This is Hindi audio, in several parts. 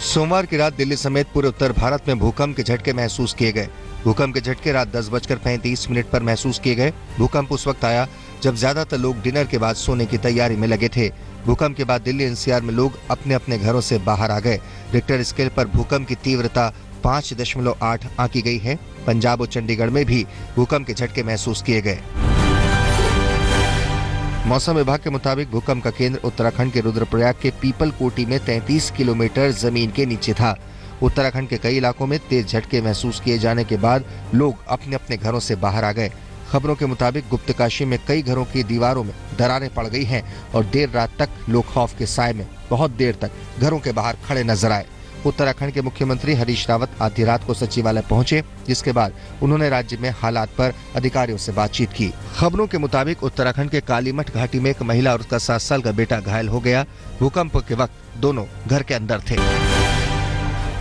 सोमवार की रात दिल्ली समेत पूरे उत्तर भारत में भूकंप के झटके महसूस किए गए। भूकंप के झटके रात 10:35 पर महसूस किए गए। भूकंप उस वक्त आया जब ज्यादातर लोग डिनर के बाद सोने की तैयारी में लगे थे। भूकंप के बाद दिल्ली एनसीआर में लोग अपने अपने घरों से बाहर आ गए। रिक्टर स्केल पर भूकंप की तीव्रता 5.8 आंकी गई है। पंजाब और चंडीगढ़ में भी भूकंप के झटके महसूस किए गए। मौसम विभाग के मुताबिक भूकंप का केंद्र उत्तराखंड के रुद्रप्रयाग के पीपल कोटी में 33 किलोमीटर जमीन के नीचे था। उत्तराखंड के कई इलाकों में तेज झटके महसूस किए जाने के बाद लोग अपने अपने घरों से बाहर आ गए। खबरों के मुताबिक गुप्तकाशी में कई घरों की दीवारों में दरारें पड़ गई हैं और देर रात तक लोग खौफ के साए में बहुत देर तक घरों के बाहर खड़े नजर आए। उत्तराखंड के मुख्यमंत्री हरीश रावत आधी रात को सचिवालय पहुंचे, जिसके बाद उन्होंने राज्य में हालात पर अधिकारियों से बातचीत की। खबरों के मुताबिक उत्तराखंड के कालीमठ घाटी में एक महिला और उसका 7 साल का बेटा घायल हो गया। भूकंप के वक्त दोनों घर के अंदर थे।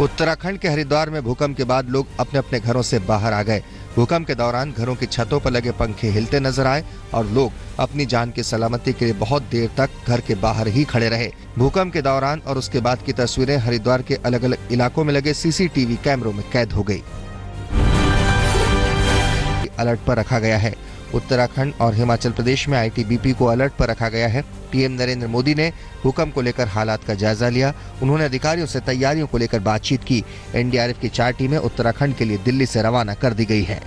उत्तराखंड के हरिद्वार में भूकंप के बाद लोग अपने अपने घरों से बाहर आ गए। भूकंप के दौरान घरों की छतों पर लगे पंखे हिलते नजर आए और लोग अपनी जान की सलामती के लिए बहुत देर तक घर के बाहर ही खड़े रहे। भूकंप के दौरान और उसके बाद की तस्वीरें हरिद्वार के अलग अलग इलाकों में लगे सीसीटीवी कैमरों में कैद हो गई। अलर्ट पर रखा गया है। उत्तराखंड और हिमाचल प्रदेश में आईटीबीपी को अलर्ट पर रखा गया है। पीएम नरेंद्र मोदी ने भूकंप को लेकर हालात का जायजा लिया। उन्होंने अधिकारियों से तैयारियों को लेकर बातचीत की। एनडीआरएफ की 4 टीमें उत्तराखंड के लिए दिल्ली से रवाना कर दी गई है।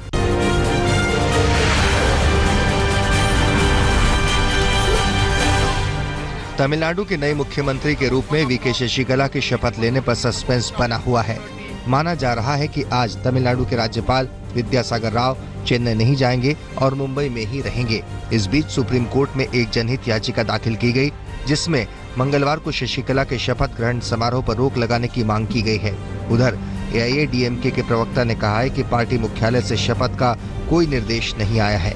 तमिलनाडु के नए मुख्यमंत्री के रूप में वीके शशिकला की शपथ लेने पर सस्पेंस बना हुआ है। माना जा रहा है कि आज तमिलनाडु के राज्यपाल विद्यासागर राव चेन्नई नहीं जाएंगे और मुंबई में ही रहेंगे। इस बीच सुप्रीम कोर्ट में एक जनहित याचिका दाखिल की गई, जिसमें मंगलवार को शशिकला के शपथ ग्रहण समारोह पर रोक लगाने की मांग की गई है। उधर एआईएडीएमके के प्रवक्ता ने कहा है कि पार्टी मुख्यालय से शपथ का कोई निर्देश नहीं आया है।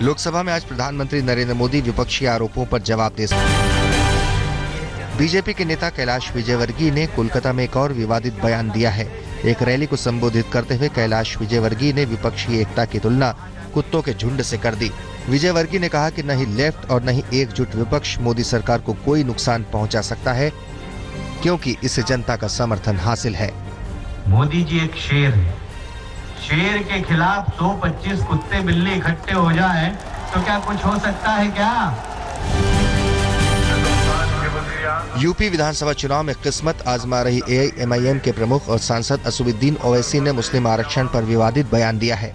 लोकसभा में आज प्रधानमंत्री नरेंद्र मोदी विपक्षी आरोपों पर जवाब दे बीजेपी के नेता कैलाश विजयवर्गीय ने कोलकाता में एक और विवादित बयान दिया है। एक रैली को संबोधित करते हुए कैलाश विजयवर्गीय ने विपक्षी एकता की तुलना कुत्तों के झुंड से कर दी। विजयवर्गीय ने कहा कि न ही लेफ्ट और न ही एकजुट विपक्ष मोदी सरकार को कोई नुकसान पहुंचा सकता है, क्योंकि इसे जनता का समर्थन हासिल है। मोदी जी एक शेर है। शेर के खिलाफ 125 कुत्ते बिल्ली इकट्ठे हो जाए तो क्या कुछ हो सकता है क्या? यूपी विधानसभा चुनाव में किस्मत आजमा रही एआईएमआईएम के प्रमुख और सांसद असदुद्दीन ओवैसी ने मुस्लिम आरक्षण पर विवादित बयान दिया है।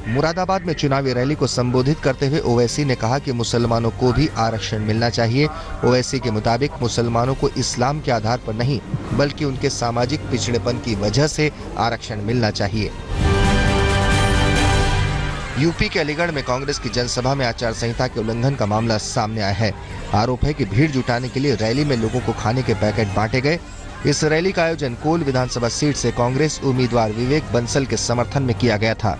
मुरादाबाद में चुनावी रैली को संबोधित करते हुए ओवैसी ने कहा कि मुसलमानों को भी आरक्षण मिलना चाहिए। ओवैसी के मुताबिक मुसलमानों को इस्लाम के आधार पर नहीं, बल्कि उनके सामाजिक पिछड़ेपन की वजह से आरक्षण मिलना चाहिए। यूपी के अलीगढ़ में कांग्रेस की जनसभा में आचार संहिता के उल्लंघन का मामला सामने आया है। आरोप है कि भीड़ जुटाने के लिए रैली में लोगों को खाने के पैकेट बांटे गए। इस रैली का आयोजन कोल विधानसभा सीट से कांग्रेस उम्मीदवार विवेक बंसल के समर्थन में किया गया था।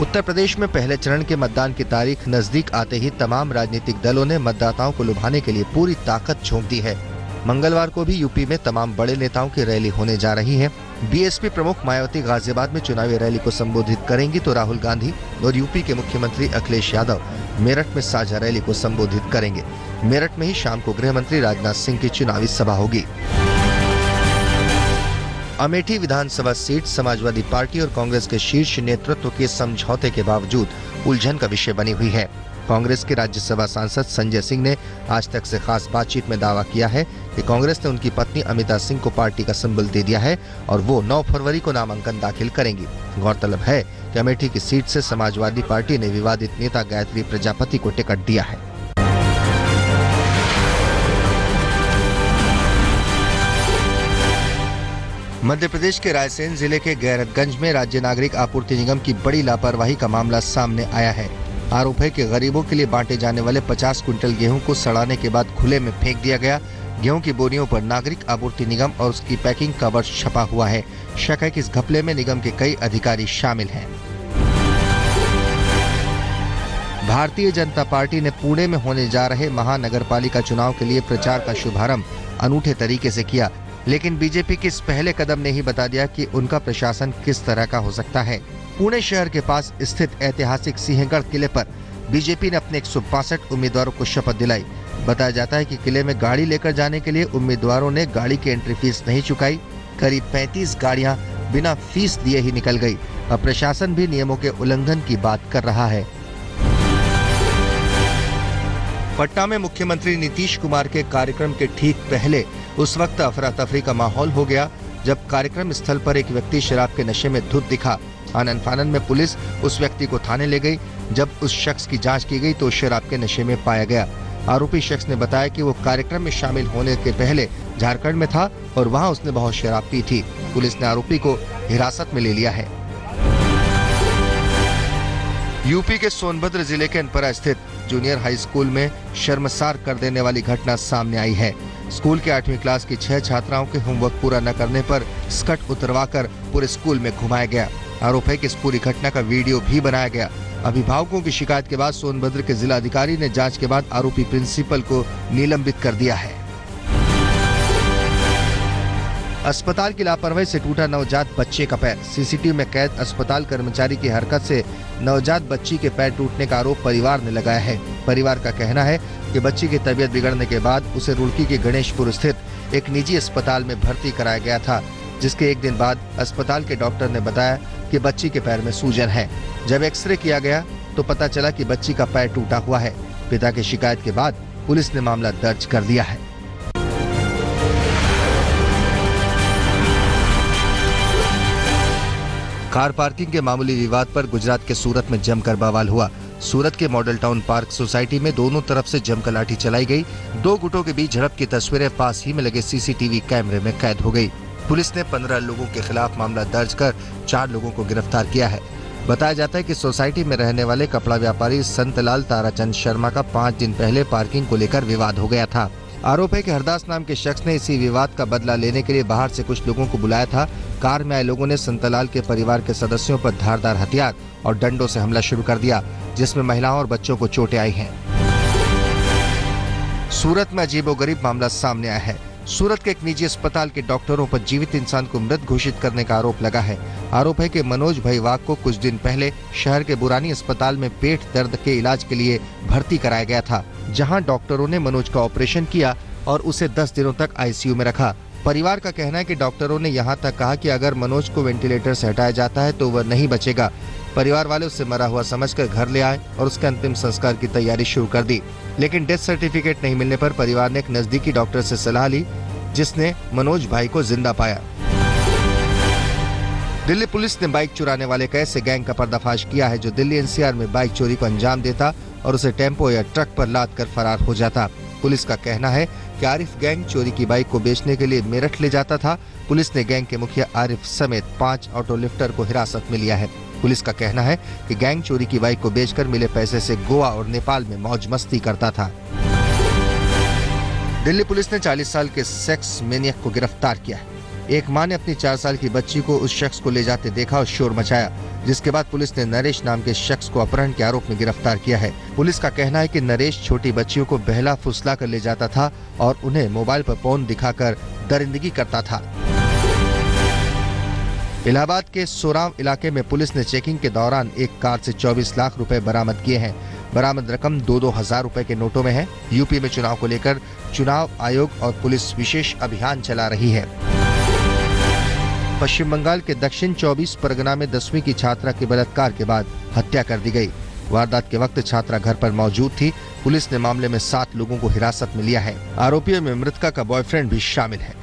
उत्तर प्रदेश में पहले चरण के मतदान की तारीख नजदीक आते ही तमाम राजनीतिक दलों ने मतदाताओं को लुभाने के लिए पूरी ताकत झोंक दी है। मंगलवार को भी यूपी में तमाम बड़े नेताओं की रैली होने जा रही है। बीएसपी प्रमुख मायावती गाजियाबाद में चुनावी रैली को संबोधित करेंगी, तो राहुल गांधी और यूपी के मुख्यमंत्री अखिलेश यादव मेरठ में साझा रैली को संबोधित करेंगे। मेरठ में ही शाम को गृह मंत्री राजनाथ सिंह की चुनावी सभा होगी। अमेठी विधानसभा सीट समाजवादी पार्टी और कांग्रेस के शीर्ष नेतृत्व के समझौते के बावजूद उलझन का विषय बनी हुई है। कांग्रेस के राज्यसभा सांसद संजय सिंह ने आज तक से खास बातचीत में दावा किया है कि कांग्रेस ने उनकी पत्नी अमिता सिंह को पार्टी का सिंबल दे दिया है और वो 9 फरवरी को नामांकन दाखिल करेंगी। गौरतलब है कि अमेठी की सीट से समाजवादी पार्टी ने विवादित नेता गायत्री प्रजापति को टिकट दिया है। मध्य प्रदेश के रायसेन जिले के गैरतगंज में राज्य नागरिक आपूर्ति निगम की बड़ी लापरवाही का मामला सामने आया है। आरोप है कि गरीबों के लिए बांटे जाने वाले 50 क्विंटल गेहूं को सड़ाने के बाद खुले में फेंक दिया गया। गेहूं की बोरियों पर नागरिक आपूर्ति निगम और उसकी पैकिंग कवर छपा हुआ है। शक है कि इस घपले में निगम के कई अधिकारी शामिल हैं। भारतीय जनता पार्टी ने पुणे में होने जा रहे महानगरपालिका चुनाव के लिए प्रचार का शुभारंभ अनूठे तरीके से किया, लेकिन बीजेपी के इस पहले कदम ने ही बता दिया कि उनका प्रशासन किस तरह का हो सकता है। पुणे शहर के पास स्थित ऐतिहासिक सिंहगढ़ किले पर बीजेपी ने अपने 162 उम्मीदवारों को शपथ दिलाई। बताया जाता है कि किले में गाड़ी लेकर जाने के लिए उम्मीदवारों ने गाड़ी की एंट्री फीस नहीं चुकाई। करीब 35 गाड़ियां बिना फीस दिए ही निकल गई। अब प्रशासन भी नियमों के उल्लंघन की बात कर रहा है। पटना में मुख्यमंत्री नीतीश कुमार के कार्यक्रम के ठीक पहले उस वक्त अफरा तफरी का माहौल हो गया जब कार्यक्रम स्थल पर एक व्यक्ति शराब के नशे में धुत दिखा। आनन फानन में पुलिस उस व्यक्ति को थाने ले गई। जब उस शख्स की जांच की गई तो शराब के नशे में पाया गया। आरोपी शख्स ने बताया कि वो कार्यक्रम में शामिल होने के पहले झारखंड में था और वहां उसने बहुत शराब पी थी। पुलिस ने आरोपी को हिरासत में ले लिया है। यूपी के सोनभद्र जिले के अनपरा स्थित जूनियर हाई स्कूल में शर्मसार कर देने वाली घटना सामने आई है। स्कूल के 8वीं क्लास की 6 छात्राओं के होमवर्क पूरा न करने पर स्कर्ट उतरवाकर पूरे स्कूल में घुमाया गया। आरोप है कि इस पूरी घटना का वीडियो भी बनाया गया। अभिभावकों की शिकायत के बाद सोनभद्र के जिला अधिकारी ने जांच के बाद आरोपी प्रिंसिपल को निलंबित कर दिया है। अस्पताल की लापरवाही से टूटा नवजात बच्चे का पैर। सीसीटीवी में कैद अस्पताल कर्मचारी की हरकत से नवजात बच्ची के पैर टूटने का आरोप परिवार ने लगाया है। परिवार का कहना है कि बच्ची की तबीयत बिगड़ने के बाद उसे रुड़की के गणेशपुर स्थित एक निजी अस्पताल में भर्ती कराया गया था, जिसके एक दिन बाद अस्पताल के डॉक्टर ने बताया कि बच्ची के पैर में सूजन है। जब एक्सरे किया गया तो पता चला कि बच्ची का पैर टूटा हुआ है। पिता की शिकायत के बाद पुलिस ने मामला दर्ज कर दिया है। कार पार्किंग के मामूली विवाद पर गुजरात के सूरत में जमकर बवाल हुआ। सूरत के मॉडल टाउन पार्क सोसाइटी में दोनों तरफ से जमकर लाठी चलाई गई। दो गुटों के बीच झड़प की तस्वीरें पास ही में लगे सीसीटीवी कैमरे में कैद हो गई। पुलिस ने 15 लोगों के खिलाफ मामला दर्ज कर 4 लोगों को गिरफ्तार किया है। बताया जाता है कि सोसाइटी में रहने वाले कपड़ा व्यापारी संतलाल ताराचंद शर्मा का 5 दिन पहले पार्किंग को लेकर विवाद हो गया था। आरोप है कि हरदास नाम के शख्स ने इसी विवाद का बदला लेने के लिए बाहर से कुछ लोगों को बुलाया था। कार में आए लोगों ने संतलाल के परिवार के सदस्यों पर धारदार हथियार और डंडों से हमला शुरू कर दिया, जिसमें महिलाओं और बच्चों को चोटें आई हैं। सूरत में अजीबोगरीब मामला सामने आया है। सूरत के एक निजी अस्पताल के डॉक्टरों पर जीवित इंसान को मृत घोषित करने का आरोप लगा है। आरोप है कि मनोज भाई वाघ को कुछ दिन पहले शहर के बुरानी अस्पताल में पेट दर्द के इलाज के लिए भर्ती कराया गया था, जहां डॉक्टरों ने मनोज का ऑपरेशन किया और उसे 10 दिनों तक आईसीयू में रखा। परिवार का कहना है कि डॉक्टरों ने यहां तक कहा कि अगर मनोज को वेंटिलेटर से हटाया जाता है तो वह नहीं बचेगा। परिवार वाले उसे मरा हुआ समझकर घर ले आए और उसके अंतिम संस्कार की तैयारी शुरू कर दी, लेकिन डेथ सर्टिफिकेट नहीं मिलने पर परिवार ने एक नजदीकी डॉक्टर से सलाह ली, जिसने मनोज भाई को जिंदा पाया। दिल्ली पुलिस ने बाइक चुराने वाले एक ऐसे गैंग का पर्दाफाश किया है जो दिल्ली एनसीआर में बाइक चोरी को अंजाम देता और उसे टेम्पो या ट्रक पर लाद कर फरार हो जाता। पुलिस का कहना है कि आरिफ गैंग चोरी की बाइक को बेचने के लिए मेरठ ले जाता था। पुलिस ने गैंग के मुखिया आरिफ समेत 5 ऑटो लिफ्टर को हिरासत में लिया है। पुलिस का कहना है कि गैंग चोरी की बाइक को बेचकर मिले पैसे से गोवा और नेपाल में मौज मस्ती करता था। दिल्ली पुलिस ने 40 साल के सेक्स मैनियक को गिरफ्तार किया है। एक मां ने अपनी 4 साल की बच्ची को उस शख्स को ले जाते देखा और शोर मचाया, जिसके बाद पुलिस ने नरेश नाम के शख्स को अपहरण के आरोप में गिरफ्तार किया है। पुलिस का कहना है कि नरेश छोटी बच्चियों को बहला फुसला कर ले जाता था और उन्हें मोबाइल पर पोर्न दिखाकर दरिंदगी करता था। इलाहाबाद के सोराव इलाके में पुलिस ने चेकिंग के दौरान एक कार से 24 लाख रुपए बरामद किए हैं। बरामद रकम 2-2 हजार रुपए के नोटों में है। यूपी में चुनाव को लेकर चुनाव आयोग और पुलिस विशेष अभियान चला रही है। पश्चिम बंगाल के दक्षिण 24 परगना में 10वीं की छात्रा के बलात्कार के बाद हत्या कर दी गई। वारदात के वक्त छात्रा घर पर मौजूद थी। पुलिस ने मामले में 7 लोगों को हिरासत में लिया है। आरोपियों में मृतका का बॉयफ्रेंड भी शामिल है।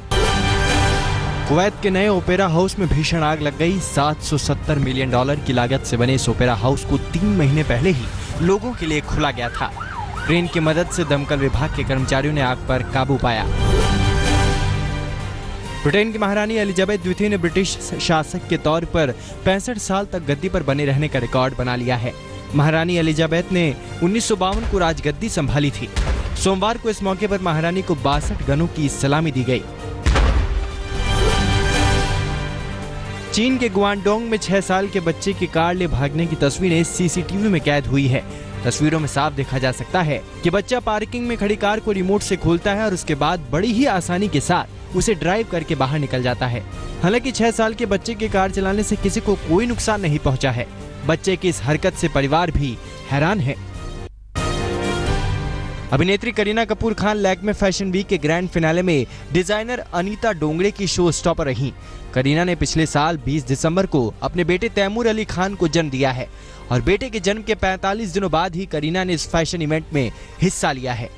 कुवैत के नए ओपेरा हाउस में भीषण आग लग गई। $770 मिलियन की लागत से बने इस ओपेरा हाउस को 3 महीने पहले ही लोगों के लिए खोला गया था। क्रेन की मदद से दमकल विभाग के कर्मचारियों ने आग पर काबू पाया। ब्रिटेन की महारानी एलिजाबेथ द्वितीय ने ब्रिटिश शासक के तौर पर 65 साल तक गद्दी पर बने रहने का रिकॉर्ड बना लिया है। महारानी एलिजाबेथ ने 1952 को राजगद्दी संभाली थी। सोमवार को इस मौके पर महारानी को 62 गनों की सलामी दी गई। चीन के गुआंगडोंग में 6 साल के बच्चे की कार ले भागने की तस्वीरें सीसीटीवी में कैद हुई है। तस्वीरों में साफ देखा जा सकता है कि बच्चा पार्किंग में खड़ी कार को रिमोट से खोलता है और उसके बाद बड़ी ही आसानी के साथ उसे ड्राइव करके बाहर निकल जाता है। हालांकि 6 साल के बच्चे की कार चलाने से किसी को कोई नुकसान नहीं पहुंचा है। बच्चे की इस हरकत से परिवार भी हैरान है। अभिनेत्री करीना कपूर खान लैक्मे फैशन वीक के ग्रैंड फिनाले में डिजाइनर अनीता डोंगरे की शो स्टॉपर रहीं। करीना ने पिछले साल 20 दिसंबर को अपने बेटे तैमूर अली खान को जन्म दिया है और बेटे के जन्म के 45 दिनों बाद ही करीना ने इस फैशन इवेंट में हिस्सा लिया है।